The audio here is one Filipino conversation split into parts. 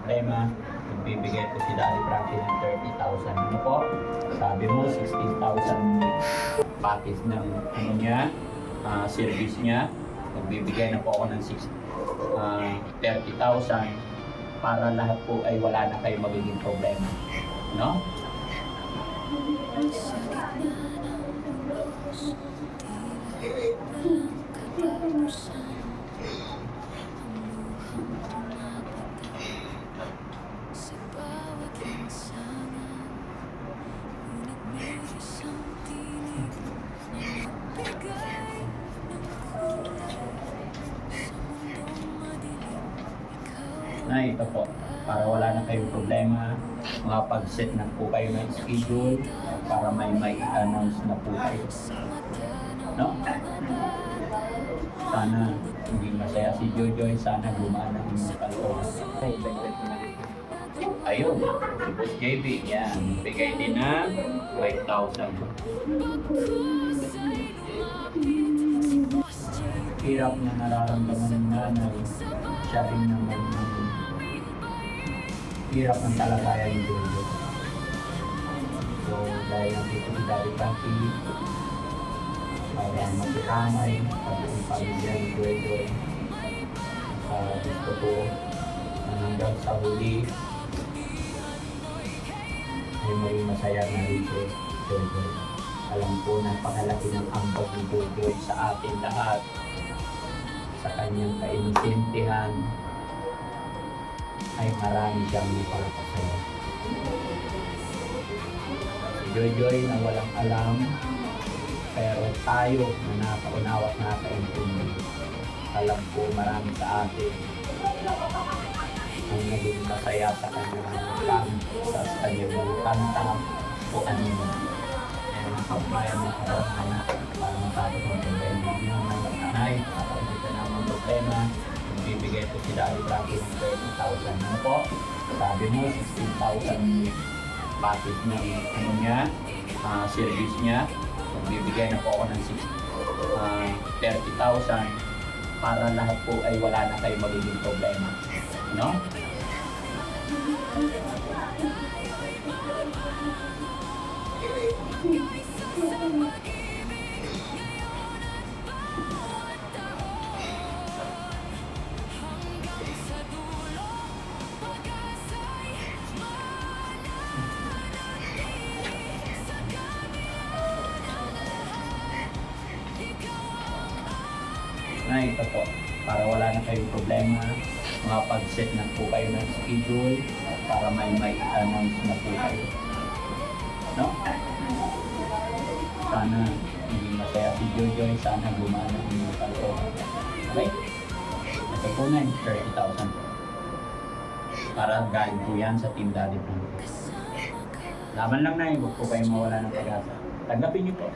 problema, magbibigay po si Daddy Frankie ng 30,000. Ano po? Sabi mo, 16,000 package ng ano niya, service niya. Magbibigay na po ako ng 30,000 para lahat po ay wala na kayo magiging problema. No? Na ito po, para wala na kayong problema, makapag-set na po kayo ng schedule para may announce na po kayo. No? Sana maging masaya si Jojoy, sana gumana ang inyong kalooban. Ayun, si Boss JB, yan, bigay din na 5,000. Hirap na nararamdaman ng nanay, siya rin naman ng hirap ng talagayan yung Jojo. So, dahil nandito si Daddy Frankie, para makikamay, pag-ibig pamilya ni Jojo, gusto ko na hanggang sa huli, ay may masaya na rin si Jojo. Alam ko, napakalaki ng ambag ni Jojo sa atin lahat, sa kanyang kainisintihan, ay marami siyang ipagpasaya. Si Jojoy na walang alam, pero tayo na nakaunawa at nakaintindi, alam ko marami sa atin ang naging masaya sa kanyang sa kanyang kanta o anino. Kaya nakabayan ng karoon para matapos ang problema niyo ng nanay, kapag na ang problema, bibigay po si Daddy Frankie ng 30,000. Ano po? Sabi mo, 16,000 package ng ano niya, service niya. Magbibigay na po ako ng 30,000 para lahat po ay wala na kayo magiging problema. No? Na ito po, para wala na kayong problema, makapag-set na po kayo ng schedule para may announce na po kayo. No? Sana maging masaya si Jojoy, sana gumana ang inyong kalooban. Okay? Ito po na yung 30,000 po. Para galing po yan sa Team Daddy Frankie. Laban lang na yun, huwag po kayo mawala ng pag-asa. Tanggapin niyo po.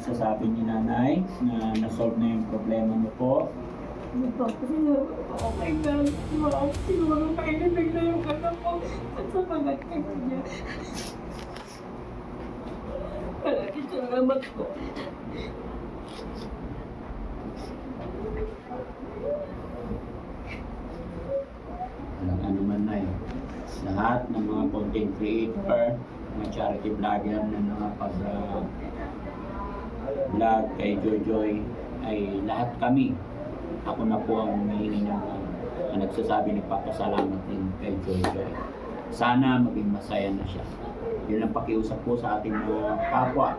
Sasabi ni nanay na nasolve na yung problema mo po. Oh my God, ma'am, siguro kainibig na yung anak ko at sa pagkakit niya. Maraming salamat po. Ano man na yun. Lahat ng mga content creator, mga charity vlogger na nakapag-vlog kay Jojoy, ay lahat kami. Ako na po ang humihingi ng nagsasabi, nagpapasalamat din kay Jojoy. Sana maging masaya na siya. Yun ang pakiusap po sa ating mga kapwa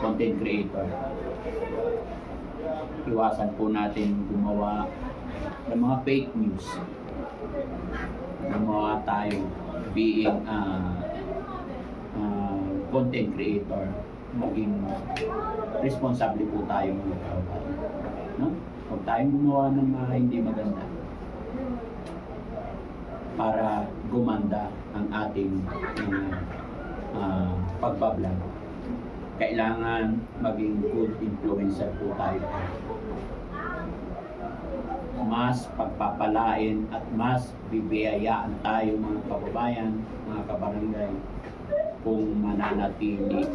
content creator. Iwasan po natin gumawa ng mga fake news. Gumawa tayo being content creator. Maging responsable po tayo mga kapwa. No? Huwag tayong gumawa ng hindi maganda para gumanda ang ating pagbablog. Kailangan maging good influencer po tayo. Mas pagpapalain at mas bibiyayaan tayo mga kababayan, mga kabarangay, kung mananatili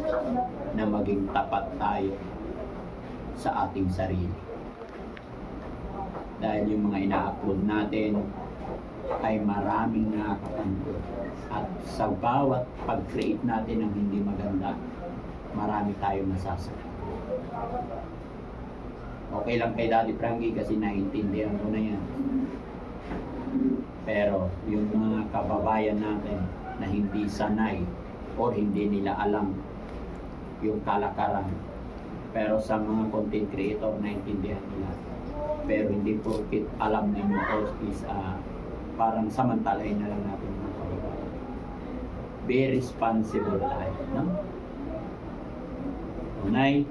na maging tapat tayo sa ating sarili. Dahil yung mga ina-upload natin ay maraming nakakapanood. At sa bawat pag-create natin ng hindi maganda, marami tayong nasasakit. Okay lang kay Daddy Frankie kasi naiintindihan ko na yan. Pero yung mga kababayan natin na hindi sanay o hindi nila alam yung kalakaran, pero sa mga content creator naiintindihan nila. Pero hindi porkit alam ninyo is parang samantalahin na lang natin mga kababayan. Be responsible tayo, no? Unay,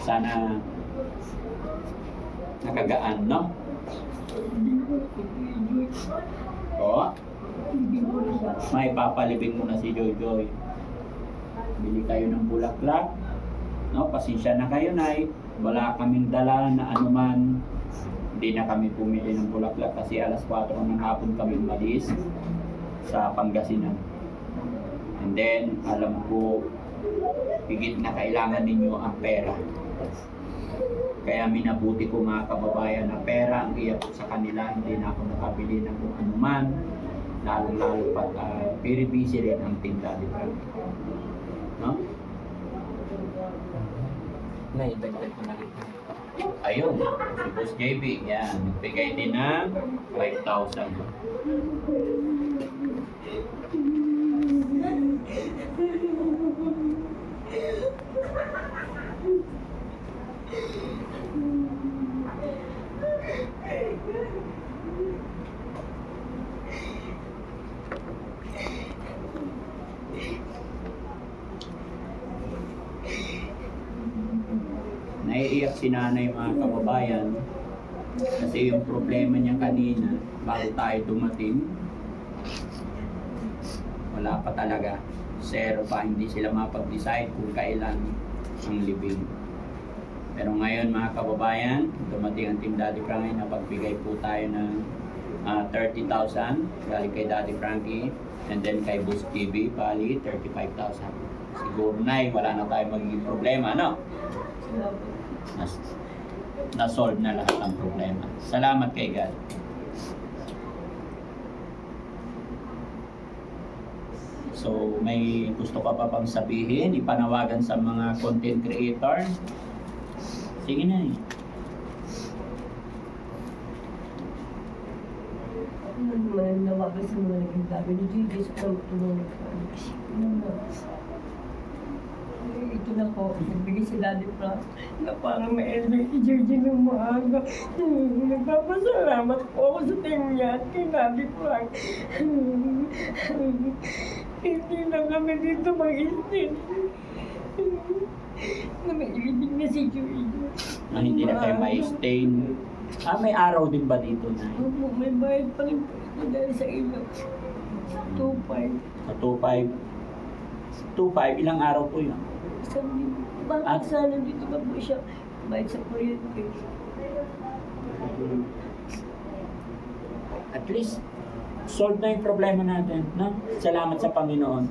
sana nakagaan, no? O, may papalibing mo na si Joy Joy. Bili kayo ng bulaklak, no? Pasensya na kayo, Nay. Wala kaming dala na anuman. Hindi na kami pumili ng bulaklak kasi alas 4 ng hapon kami umalis sa Pangasinan. And then, alam ko, higit na kailangan ninyo ang pera. Kaya minabuti ko mga kababayan na pera ang iyak ko sa kanila. Hindi na ako nakabili ng kung anuman. Lalo-lalo pag very busy rin ang tinda, di ba? No? Naidagdag ko na rin. Ayun, si Boss JB, yan, nagbigay din ng 5,000. Naiiyak si nanay mga kababayan kasi yung problema niya kanina bago tayo dumating, wala pa talaga, zero pa, hindi sila mapag-decide kung kailan ang libing. Pero ngayon mga kababayan, dumating ang Team Daddy Frankie na pagbigay po tayo ng 30,000 galing kay Daddy Frankie, and then kay Boss TV bali 35,000. Siguro na wala na tayong magiging problema, no? Na-solve na lahat ang problema. Salamat kay God. So, may gusto ka pa bang sabihin, ipanawagan sa mga content creator? Sige na eh. Nawagan sa mga naging gabi ni Gigi sa tulong ito na po, nagbigay si Daddy Frank na parang ma-elevate si Gigi ng maaga. Nagpapasalamat po ako sa team niya at kay Daddy Frank. Hindi na kami dito mag-istin. Na may ilibig na si Gigi. Hindi na kayo ma-stain. May araw din ba dito na? Opo, may bayad pa rin po ito dahil sa ilo. 2.5. Sa 2.5. 2.5, ilang araw po yun? Isang linggo. Bakit sana dito ba po siya bayad sa kuryente? At least, solve na yung problema natin. No? Salamat sa Panginoon.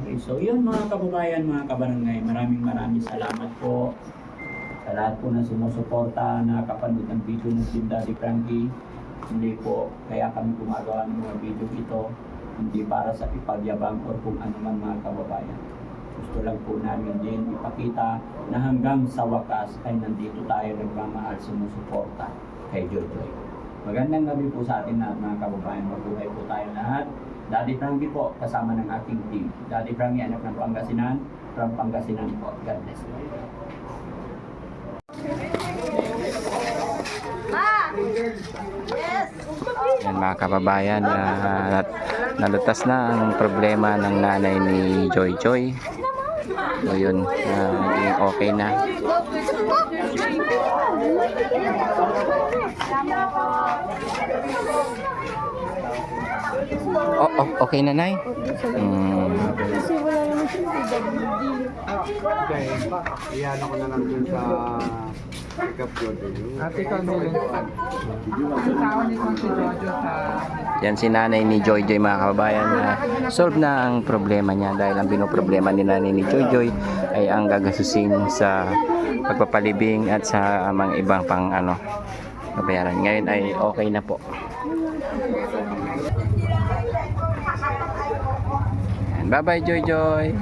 Okay, so yun mga kababayan, mga kabarangay, maraming salamat po sa lahat po na sumusuporta, nakakapanood ng video ng Team Daddy Frankie. Hindi po kaya kami gumagawa ng mga video ito, hindi para sa ipagyabang or kung ano man mga kababayan. Gusto lang po namin din ipakita na hanggang sa wakas ay nandito tayo nagmamahal, sumusuporta kay Jojoy. Magandang gabi po sa atin lahat mga kababayan, mabuhay po tayo lahat. Daddy Frankie po, kasama ng ating team. Daddy Frankie, anak ng Pangasinan, from Pangasinan po. God bless you. Yan mga kababayan, nalutas na ang problema ng nanay ni Joy Joy. So yun, naging okay na. Okay na, Nay? Kasi wala naman Okay. Iyan ako na lang dun sa pick-up ko dun. Ate Carmelo. Tao ni si Jojo sa... Yan si nanay ni Joy Joy mga kababayan na solve na ang problema niya dahil ang binoproblema ni nanay ni Joy Joy ay ang gagasusin sa pagpapalibing at sa mga ibang pang babayaran. Ngayon ay okay na po. Bye bye Joy Joy.